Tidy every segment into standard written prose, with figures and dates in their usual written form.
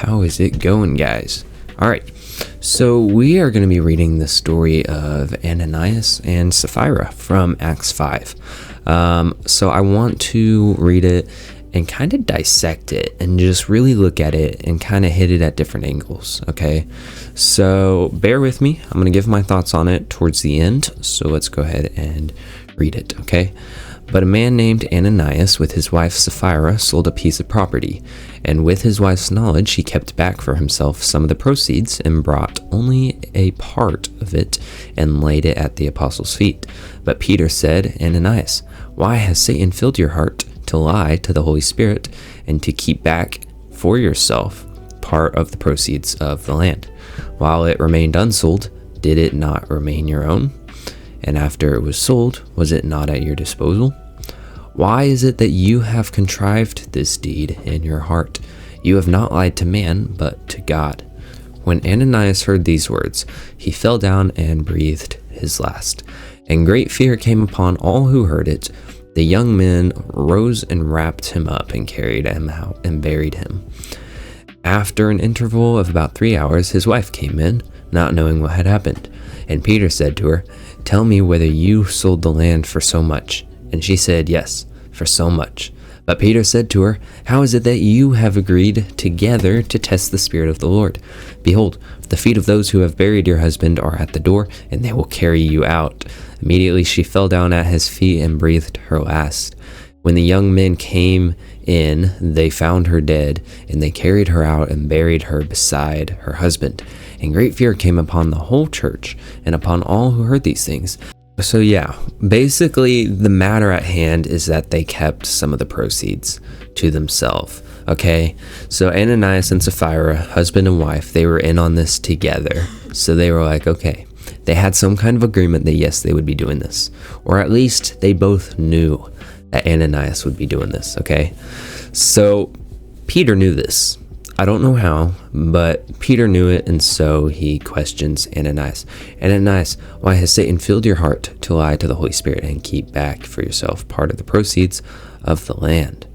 How is it going, guys? All right, so we are going to be reading the story of Ananias and Sapphira from Acts 5. So I want to read it and kind of dissect it and just really look at it and kind of hit it at different angles, okay? So bear with me. I'm going to give my thoughts on it towards the end, so let's go ahead and read it, okay? But a man named Ananias with his wife Sapphira sold a piece of property, and with his wife's knowledge he kept back for himself some of the proceeds and brought only a part of it and laid it at the apostles' feet. But Peter said, Ananias, why has Satan filled your heart to lie to the Holy Spirit and to keep back for yourself part of the proceeds of the land? While it remained unsold, did it not remain your own? And after it was sold, was it not at your disposal? Why is it that you have contrived this deed in your heart? You have not lied to man, but to God. When Ananias heard these words, he fell down and breathed his last. And great fear came upon all who heard it. The young men rose and wrapped him up and carried him out and buried him. After an interval of about 3 hours, his wife came in, not knowing what had happened. And Peter said to her, Tell me whether you sold the land for so much. And she said, Yes, for so much. But Peter said to her, How is it that you have agreed together to test the Spirit of the Lord? Behold, the feet of those who have buried your husband are at the door, and they will carry you out. Immediately she fell down at his feet and breathed her last. When the young men came in, they found her dead, and they carried her out and buried her beside her husband. And great fear came upon the whole church and upon all who heard these things. So yeah, basically the matter at hand is that they kept some of the proceeds to themselves. Okay, so Ananias and Sapphira, husband and wife, they were in on this together. So they were like, okay, they had some kind of agreement that yes, they would be doing this. Or at least they both knew that Ananias would be doing this, okay? So Peter knew this. I don't know how, but Peter knew it, and so he questions Ananias. Ananias, why has Satan filled your heart to lie to the Holy Spirit and keep back for yourself part of the proceeds of the land?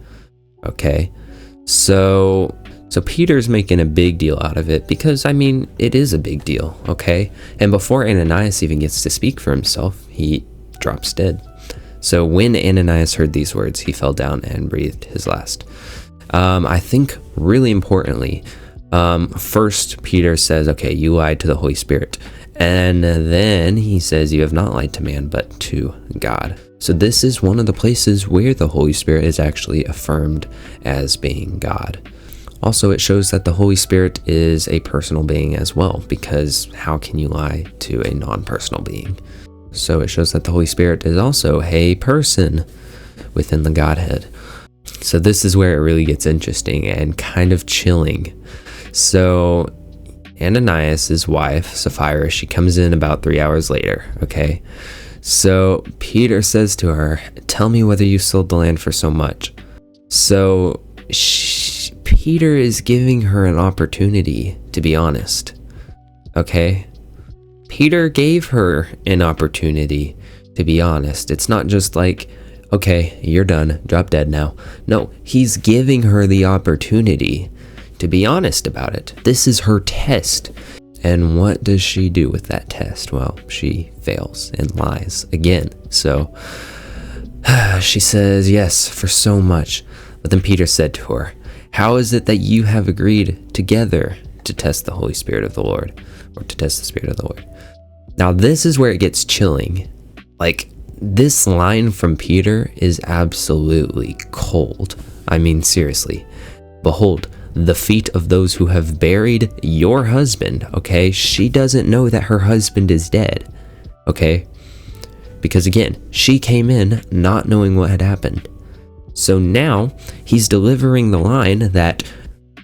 Okay, so Peter's making a big deal out of it because, I mean, it is a big deal, okay? And before Ananias even gets to speak for himself, he drops dead. So when Ananias heard these words, he fell down and breathed his last. I think really importantly, first Peter says, okay, you lied to the Holy Spirit. And then he says, you have not lied to man, but to God. So this is one of the places where the Holy Spirit is actually affirmed as being God. Also, it shows that the Holy Spirit is a personal being as well, because how can you lie to a non-personal being? So it shows that the Holy Spirit is also a person within the Godhead. So this is where it really gets interesting and kind of chilling. So Ananias' wife, Sapphira, she comes in about 3 hours later, okay? So Peter says to her, Tell me whether you sold the land for so much. So Peter is giving her an opportunity to be honest, okay? Peter gave her an opportunity to be honest. It's not just like, okay, you're done, drop dead now. No, he's giving her the opportunity to be honest about it. This is her test. And what does she do with that test? Well, she fails and lies again. So she says, yes, for so much. But then Peter said to her, How is it that you have agreed together to test the Holy Spirit of the Lord, or to test the Spirit of the Lord? Now, this is where it gets chilling. Like, this line from Peter is absolutely cold. I mean, seriously. Behold, the feet of those who have buried your husband, okay? She doesn't know that her husband is dead, okay? Because again, she came in not knowing what had happened. So now he's delivering the line that,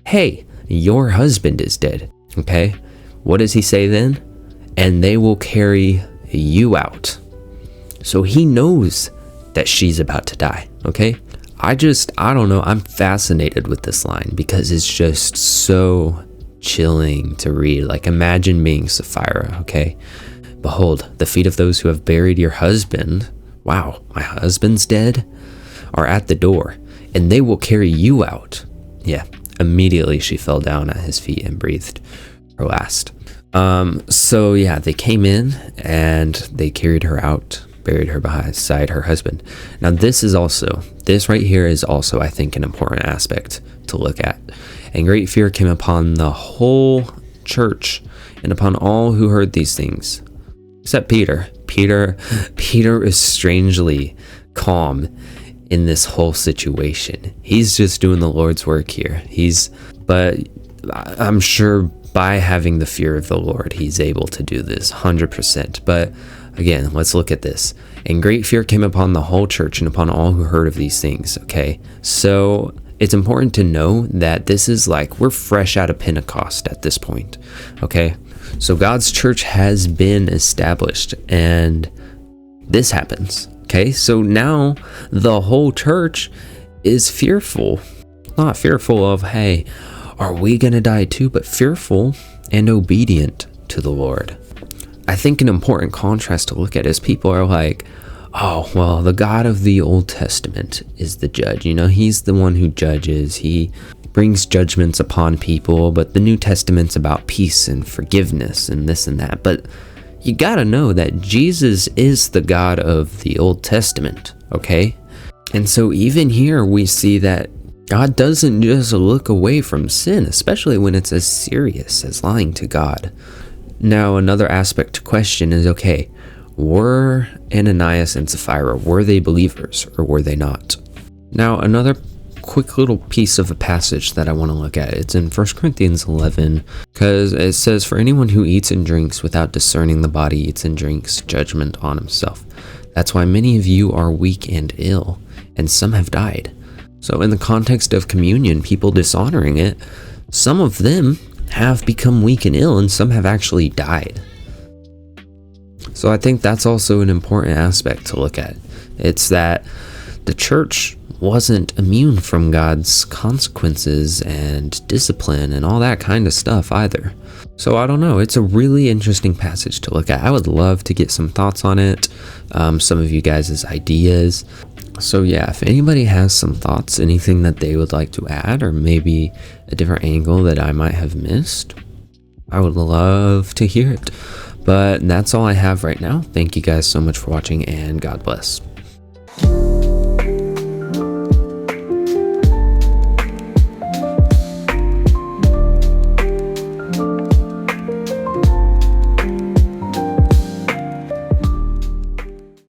hey, your husband is dead, okay? What does he say then? And they will carry you out. So he knows that she's about to die, okay? I don't know, I'm fascinated with this line because it's just so chilling to read. Like, imagine being Sapphira, okay? Behold, the feet of those who have buried your husband, wow, my husband's dead, are at the door, and they will carry you out. Yeah, Immediately she fell down at his feet and breathed her last. So yeah, they came in and they carried her out, buried her beside her husband. Now this right here is also, I think, an important aspect to look at. And great fear came upon the whole church and upon all who heard these things, except Peter. Peter is strangely calm in this whole situation. He's just doing the Lord's work here. But I'm sure by having the fear of the Lord, he's able to do this 100%. But again, let's look at this. And great fear came upon the whole church and upon all who heard of these things. Okay, so it's important to know that this is like we're fresh out of Pentecost at this point. Okay, so God's church has been established and this happens. Okay, so now the whole church is fearful. Not fearful of, hey, are we going to die too? But fearful and obedient to the Lord. I think an important contrast to look at is people are like, oh, well, the God of the Old Testament is the judge. He's the one who judges. He brings judgments upon people. But the New Testament's about peace and forgiveness and this and that. But you got to know that Jesus is the God of the Old Testament, okay? And so even here we see that God doesn't just look away from sin, especially when it's as serious as lying to God. Now, another aspect to question is, okay, were Ananias and Sapphira, were they believers or were they not? Now, another quick little piece of a passage that I want to look at, it's in 1 Corinthians 11, because it says, for anyone who eats and drinks without discerning the body eats and drinks judgment on himself. That's why many of you are weak and ill, and some have died. So in the context of communion, people dishonoring it, some of them have become weak and ill and some have actually died. So I think that's also an important aspect to look at. It's that the church wasn't immune from God's consequences and discipline and all that kind of stuff either. So I don't know, it's a really interesting passage to look at. I would love to get some thoughts on it, some of you guys' ideas. So yeah, if anybody has some thoughts, anything that they would like to add, or maybe a different angle that I might have missed, I would love to hear it. But that's all I have right now. Thank you guys so much for watching, and God bless.